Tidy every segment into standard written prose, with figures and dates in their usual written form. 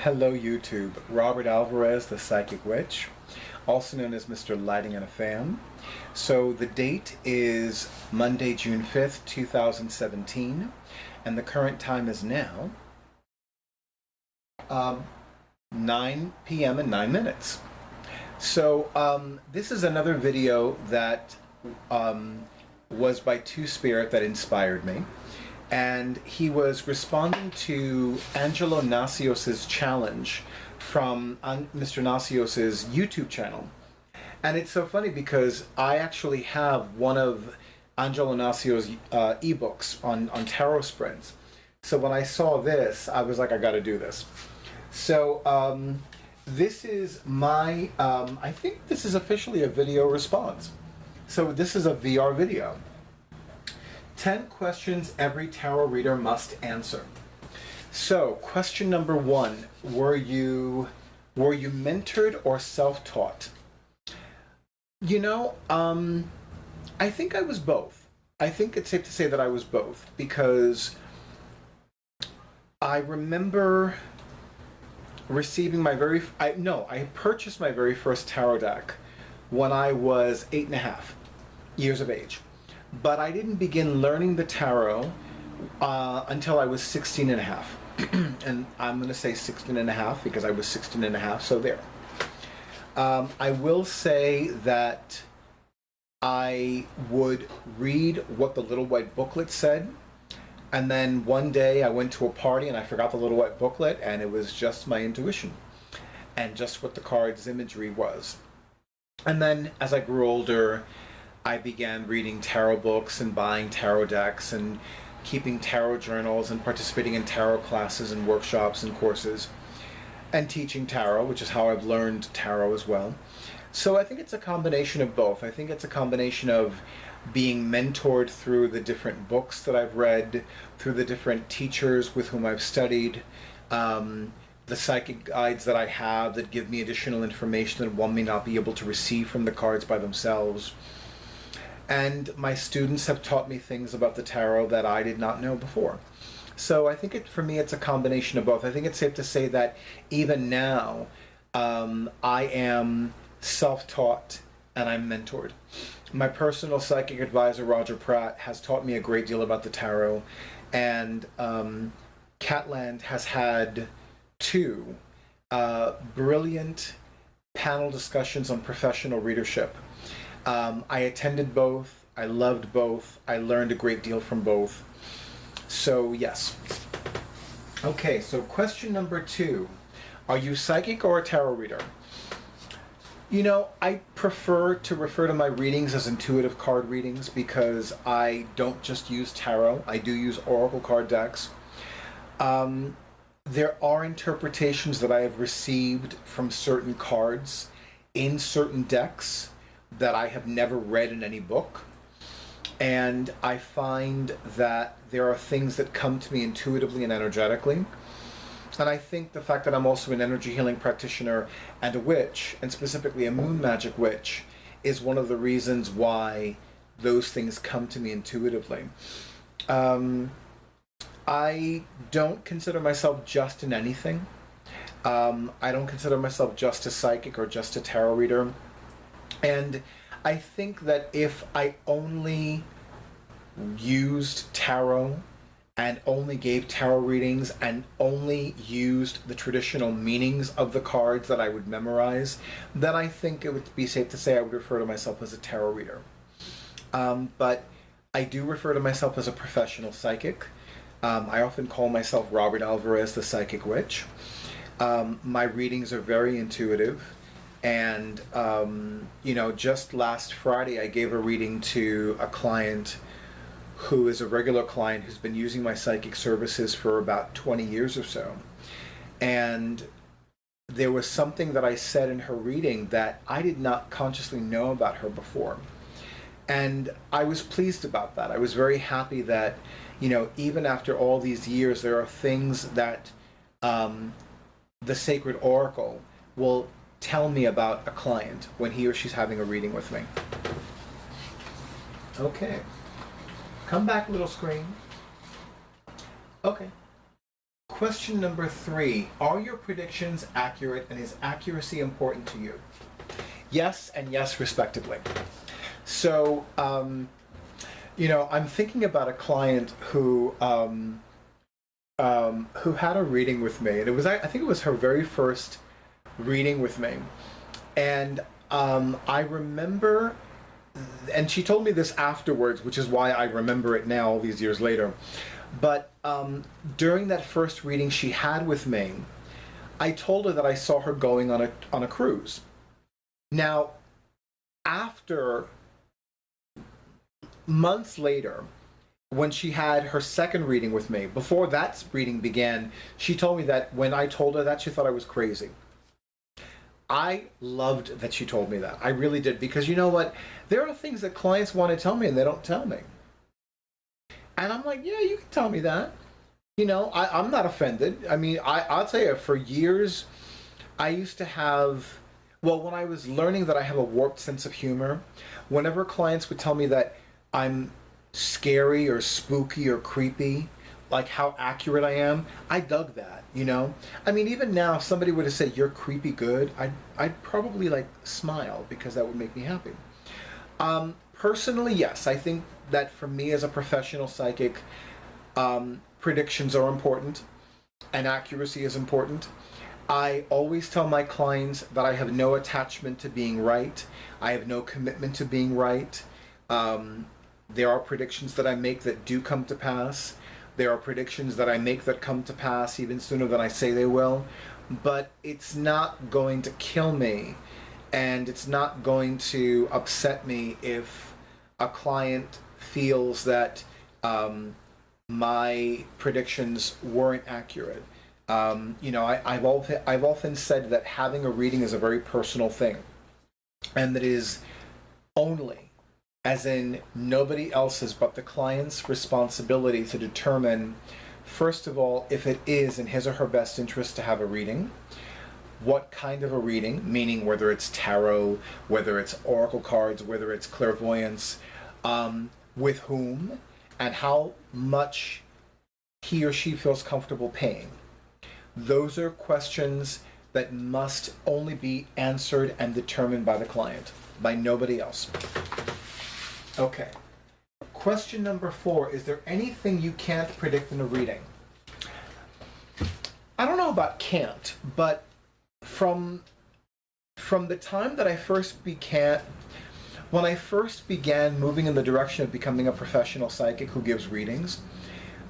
Hello YouTube, Robert Alvarez, the Psychic Witch, also known as Mr. Lighting and a Fan. So the date is Monday, June 5th, 2017, and the current time is now 9 p.m. and 9 minutes. So this is another video that was by Spirit that inspired me. And he was responding to Angelo Nasios' challenge from Mr. Nasios' YouTube channel. And it's so funny because I actually have one of Angelo Nasios' ebooks on tarot spreads. So when I saw this, I was like, I gotta do this. So this is my, I think this is officially a video response. So this is a VR video. 10 questions every tarot reader must answer. So, question number 1, were you mentored or self-taught? You know, I think I was both. I think it's safe to say that I was both, because I remember receiving my I purchased my very first tarot deck when I was 8.5 years of age. But I didn't begin learning the tarot until I was 16 and a half. And I'm going to say 16 and a half because I was 16 and a half, so there. I will say that I would read what the little white booklet said, and then one day I went to a party and I forgot the little white booklet, and it was just my intuition and just what the card's imagery was. And then as I grew older, I began reading tarot books and buying tarot decks and keeping tarot journals and participating in tarot classes and workshops and courses and teaching tarot, which is how I've learned tarot as well. So I think it's a combination of both. I think it's a combination of being mentored through the different books that I've read, through the different teachers with whom I've studied, the psychic guides that I have that give me additional information that one may not be able to receive from the cards by themselves. And my students have taught me things about the tarot that I did not know before. So I think for me, it's a combination of both. I think it's safe to say that even now, I am self-taught and I'm mentored. My personal psychic advisor, Roger Pratt, has taught me a great deal about the tarot. And Catland has had 2 brilliant panel discussions on professional readership. I attended both, I loved both, I learned a great deal from both. So yes. Okay, so question number 2. Are you psychic or a tarot reader? You know, I prefer to refer to my readings as intuitive card readings because I don't just use tarot, I do use oracle card decks. There are interpretations that I have received from certain cards in certain decks that I have never read in any book, and I find that there are things that come to me intuitively and energetically. And I think the fact that I'm also an energy healing practitioner and a witch, and specifically a moon magic witch, is one of the reasons why those things come to me intuitively. I don't consider myself just in anything. I don't consider myself just a psychic or just a tarot reader. And I think that if I only used tarot and only gave tarot readings and only used the traditional meanings of the cards that I would memorize, then I think it would be safe to say I would refer to myself as a tarot reader. But I do refer to myself as a professional psychic. I often call myself Robert Alvarez, the Psychic Witch. My readings are very intuitive. And, you know, just last Friday, I gave a reading to a client who is a regular client who's been using my psychic services for about 20 years or so. And there was something that I said in her reading that I did not consciously know about her before. And I was pleased about that. I was very happy that, you know, even after all these years, there are things that the sacred oracle will tell me about a client when he or she's having a reading with me. Okay. Come back, little screen. Okay. question number 3, are your predictions accurate, and is accuracy important to you? Yes and yes, respectively. So, you know, I'm thinking about a client who had a reading with me, and it was, I think it was her very first reading with me, and I remember, and she told me this afterwards, which is why I remember it now all these years later, but during that first reading she had with me, I told her that I saw her going on a cruise. Now, after months later, when she had her second reading with me, before that reading began, she told me that when I told her that, she thought I was crazy. I loved that she told me that. I really did, because you know what? There are things that clients want to tell me and they don't tell me. And I'm like, yeah, you can tell me that. You know, I'm not offended. I mean, I'll tell you, for years, I used to have, well, when I was learning that I have a warped sense of humor, whenever clients would tell me that I'm scary or spooky or creepy, like how accurate I am, I dug that, you know? I mean, even now, if somebody were to say, you're creepy good, I'd probably like smile, because that would make me happy. Personally, yes, I think that for me as a professional psychic, predictions are important and accuracy is important. I always tell my clients that I have no attachment to being right. I have no commitment to being right. There are predictions that I make that do come to pass. There are predictions that I make that come to pass even sooner than I say they will. But it's not going to kill me, and it's not going to upset me if a client feels that my predictions weren't accurate. You know, I've often said that having a reading is a very personal thing, and that is only, as in nobody else's but the client's responsibility to determine, first of all, if it is in his or her best interest to have a reading, what kind of a reading, meaning whether it's tarot, whether it's oracle cards, whether it's clairvoyance, with whom, and how much he or she feels comfortable paying. Those are questions that must only be answered and determined by the client, by nobody else. Okay. Question number 4, is there anything you can't predict in a reading? I don't know about can't, but from the time that when I first began moving in the direction of becoming a professional psychic who gives readings,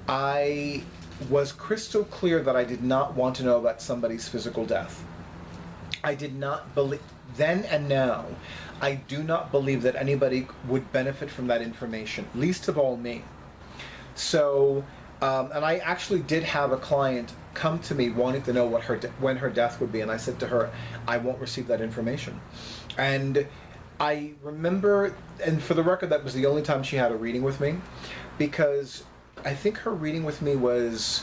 I was crystal clear that I did not want to know about somebody's physical death. I did not believe, then and now, I do not believe that anybody would benefit from that information, least of all me. So, and I actually did have a client come to me wanting to know when her death would be, and I said to her, I won't receive that information. And I remember, and for the record, that was the only time she had a reading with me, because I think her reading with me was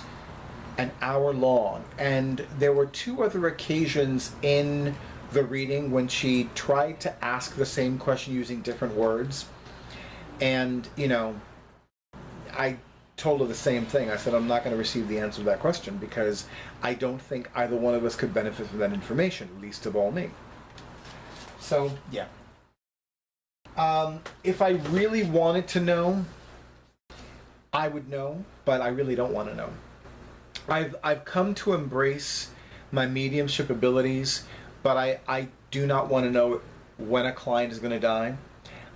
an hour long, and there were 2 other occasions in the reading when she tried to ask the same question using different words. And, you know, I told her the same thing. I said, I'm not going to receive the answer to that question, because I don't think either one of us could benefit from that information, least of all me. So, yeah. If I really wanted to know, I would know, but I really don't want to know. I've come to embrace my mediumship abilities, but I do not want to know when a client is going to die.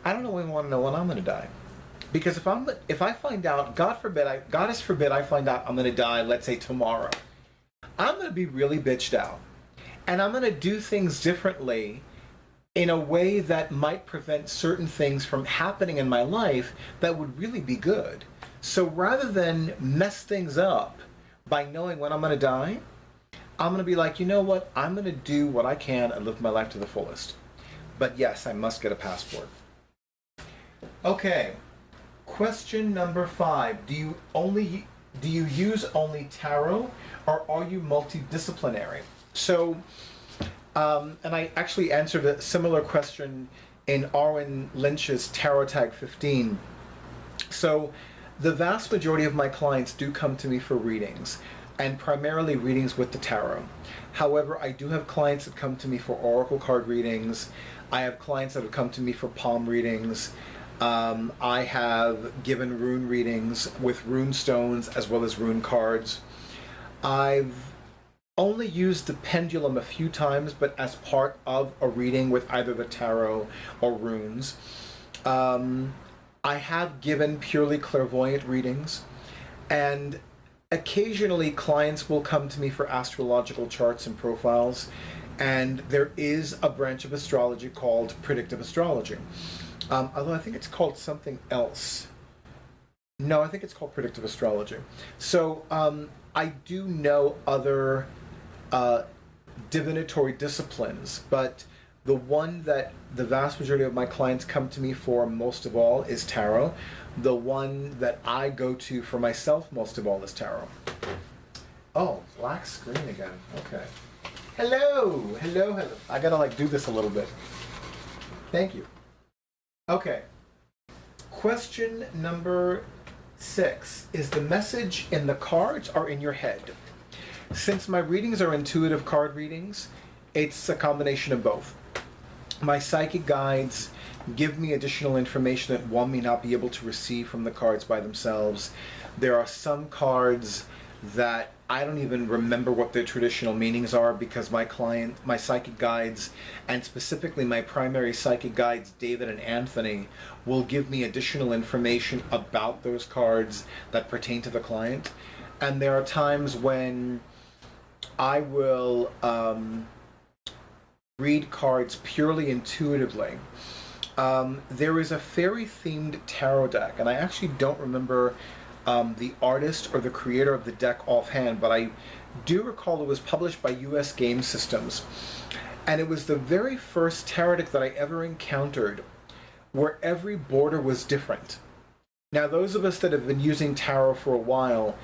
I don't even want to know when I'm going to die, because if I find out, God forbid I find out I'm going to die, let's say tomorrow, I'm going to be really bitched out, and I'm going to do things differently in a way that might prevent certain things from happening in my life that would really be good. So rather than mess things up by knowing when I'm going to die, I'm going to be like, you know what? I'm going to do what I can and live my life to the fullest. But yes, I must get a passport. Okay. Question number 5. Do you use only tarot, or are you multidisciplinary? So, and I actually answered a similar question in Arwen Lynch's Tarot Tag 15. So, the vast majority of my clients do come to me for readings. and primarily readings with the tarot. However, I do have clients that come to me for oracle card readings. I have clients that have come to me for palm readings. I have given rune readings with rune stones as well as rune cards. I've only used the pendulum a few times, but as part of a reading with either the tarot or runes. I have given purely clairvoyant readings, and occasionally clients will come to me for astrological charts and profiles, and there is a branch of astrology called predictive astrology. Although I think it's called something else. No, I think it's called predictive astrology. So I do know other divinatory disciplines, but the one that the vast majority of my clients come to me for most of all is tarot. The one that I go to for myself most of all is tarot. Oh, black screen again. Okay. Hello, hello, hello. I gotta like do this a little bit. Thank you. Okay. Question number 6. Is the message in the cards or in your head? Since my readings are intuitive card readings, it's a combination of both. My psychic guides give me additional information that one may not be able to receive from the cards by themselves. There are some cards that I don't even remember what their traditional meanings are because my psychic guides, and specifically my primary psychic guides, David and Anthony, will give me additional information about those cards that pertain to the client. And there are times when I will read cards purely intuitively. There is a fairy-themed tarot deck, and I actually don't remember the artist or the creator of the deck offhand, but I do recall it was published by US Game Systems. And it was the very first tarot deck that I ever encountered where every border was different. Now, those of us that have been using tarot for a while,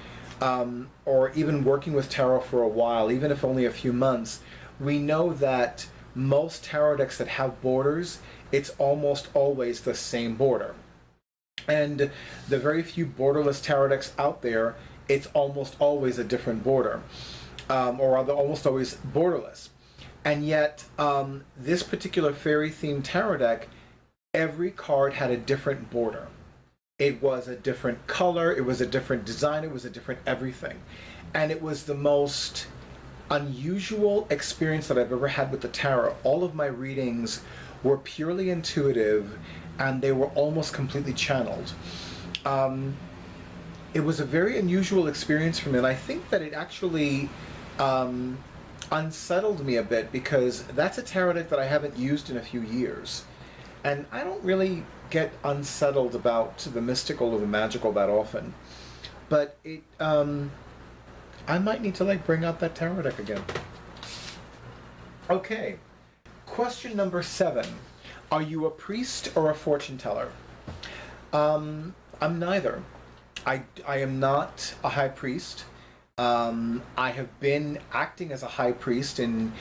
or even working with tarot for a while, even if only a few months, we know that most tarot decks that have borders, it's almost always the same border. And the very few borderless tarot decks out there, it's almost always a different border, or rather almost always borderless. And yet, this particular fairy-themed tarot deck, every card had a different border. It was a different color, it was a different design, it was a different everything. And it was the most unusual experience that I've ever had with the tarot. All of my readings were purely intuitive, and they were almost completely channeled. It was a very unusual experience for me, and I think that it actually unsettled me a bit, because that's a tarot deck that I haven't used in a few years. And I don't really get unsettled about the mystical or the magical that often. But it, I might need to like bring out that tarot deck again. Okay, question number 7. Are you a priest or a fortune teller? I'm neither. I am not a high priest. I have been acting as a high priest in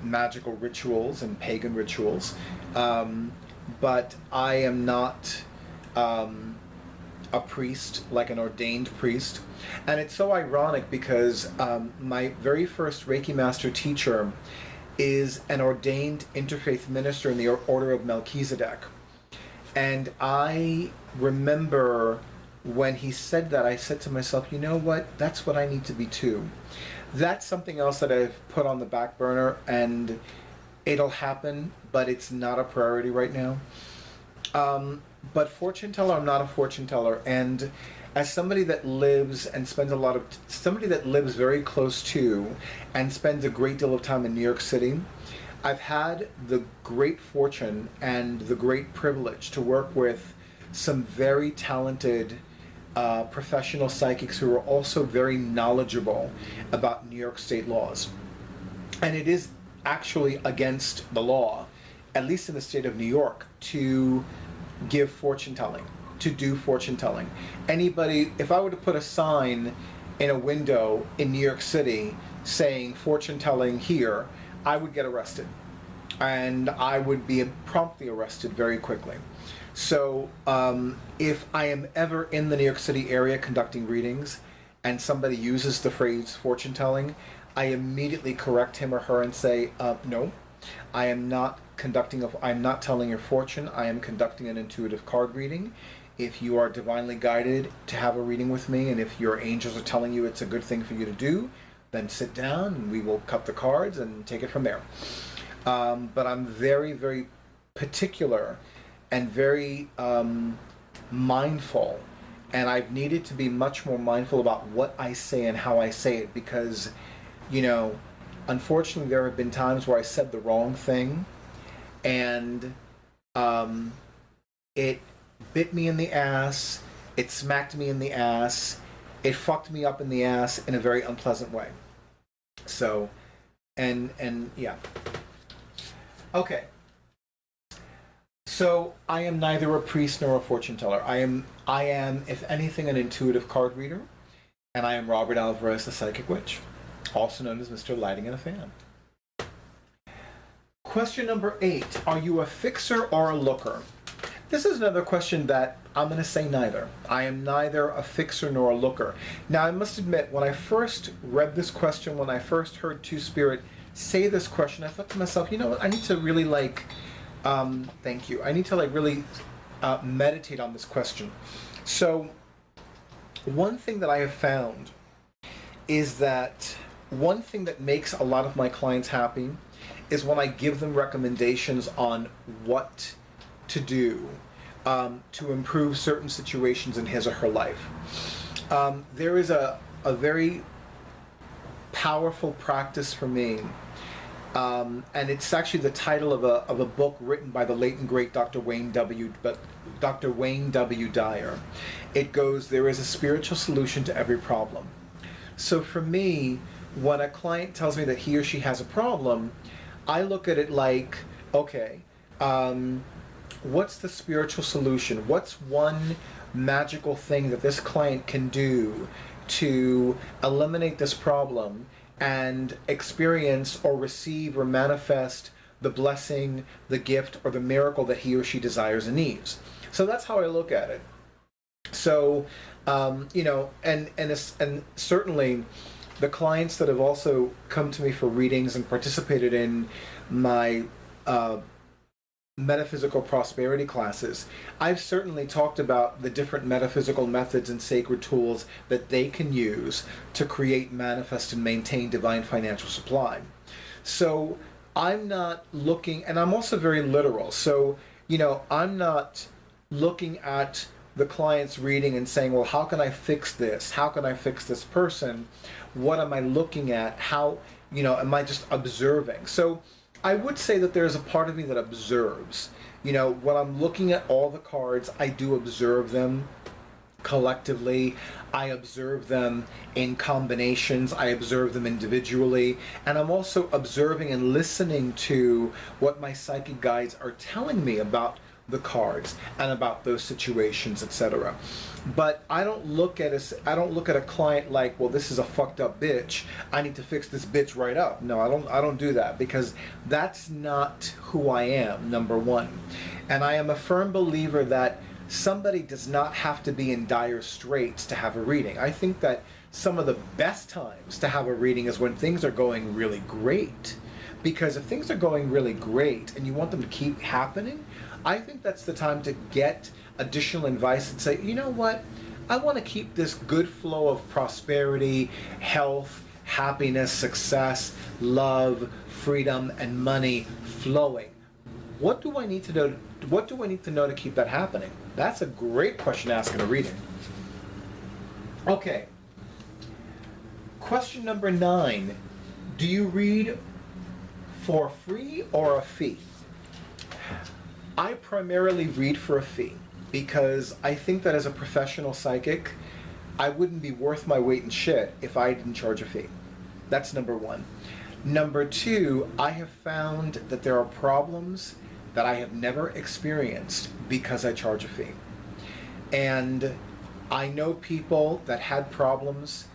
magical rituals and pagan rituals, but I am not a priest, like an ordained priest. And it's so ironic because my very first Reiki master teacher is an ordained interfaith minister in the Order of Melchizedek. And I remember when he said that, I said to myself, you know what, that's what I need to be too. That's something else that I've put on the back burner, and it'll happen, but it's not a priority right now. But fortune teller, I'm not a fortune teller. And as somebody that lives and spends somebody that lives very close to and spends a great deal of time in New York City, I've had the great fortune and the great privilege to work with some very talented professional psychics who are also very knowledgeable about New York state laws. And it is actually against the law, at least in the state of New York, to give fortune telling, to do fortune telling. Anybody, if I were to put a sign in a window in New York City saying fortune telling here, I would get arrested. And I would be promptly arrested very quickly. So if I am ever in the New York City area conducting readings, and somebody uses the phrase fortune telling, I immediately correct him or her and say, no, I am not I'm not telling your fortune. I am conducting an intuitive card reading. If you are divinely guided to have a reading with me, and if your angels are telling you it's a good thing for you to do, then sit down and we will cut the cards and take it from there. But I'm very, very particular and very mindful, and I've needed to be much more mindful about what I say and how I say it, because, unfortunately there have been times where I said the wrong thing, and it bit me in the ass, it smacked me in the ass, it fucked me up in the ass in a very unpleasant way. So, and yeah. Okay. So I am neither a priest nor a fortune teller. I am, if anything, an intuitive card reader, and I am Robert Alvarez, the Psychic Witch, also known as Mr. Lighting in a Fan. Question number 8. Are you a fixer or a looker? This is another question that I'm going to say neither. I am neither a fixer nor a looker. Now, I must admit, when I first read this question, when I first heard Two Spirit say this question, I thought to myself, you know what, I need to really thank you. I need to really meditate on this question. So, one thing that I have found is that one thing that makes a lot of my clients happy is when I give them recommendations on what to do to improve certain situations in his or her life. There is a very powerful practice for me, and it's actually the title of a book written by the late and great Dr. Wayne W. Dyer. It goes, there is a spiritual solution to every problem. So for me, when a client tells me that he or she has a problem, I look at it like, okay, what's the spiritual solution? What's one magical thing that this client can do to eliminate this problem and experience or receive or manifest the blessing, the gift, or the miracle that he or she desires and needs? So that's how I look at it. So, and certainly the clients that have also come to me for readings and participated in my metaphysical prosperity classes, I've certainly talked about the different metaphysical methods and sacred tools that they can use to create, manifest, and maintain divine financial supply. So I'm not looking, and I'm also very literal, so I'm not looking at the client's reading and saying, well, how can I fix this? How can I fix this person? What am I looking at? How, am I just observing? So I would say that there's a part of me that observes. When I'm looking at all the cards, I do observe them collectively. I observe them in combinations. I observe them individually. And I'm also observing and listening to what my psychic guides are telling me about the cards and about those situations, etc. But I don't look at a client like, well, this is a fucked up bitch, I need to fix this bitch right up. No, I don't do that, because that's not who I am, number one. And I am a firm believer that somebody does not have to be in dire straits to have a reading. I think that some of the best times to have a reading is when things are going really great. Because if things are going really great and you want them to keep happening, I think that's the time to get additional advice and say, you know what, I want to keep this good flow of prosperity, health, happiness, success, love, freedom, and money flowing. What do I need to know? What do I need to know to keep that happening? That's a great question to ask in a reading. Okay. Question number 9. Do you read for free or a fee? I primarily read for a fee because I think that as a professional psychic, I wouldn't be worth my weight in shit if I didn't charge a fee. That's number 1. Number 2, I have found that there are problems that I have never experienced because I charge a fee. And I know people that had problems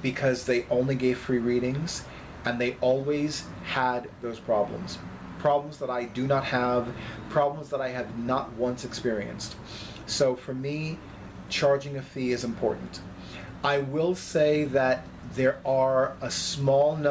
because they only gave free readings, and they always had those problems. Problems that I do not have, problems that I have not once experienced. So for me, charging a fee is important. I will say that there are a small number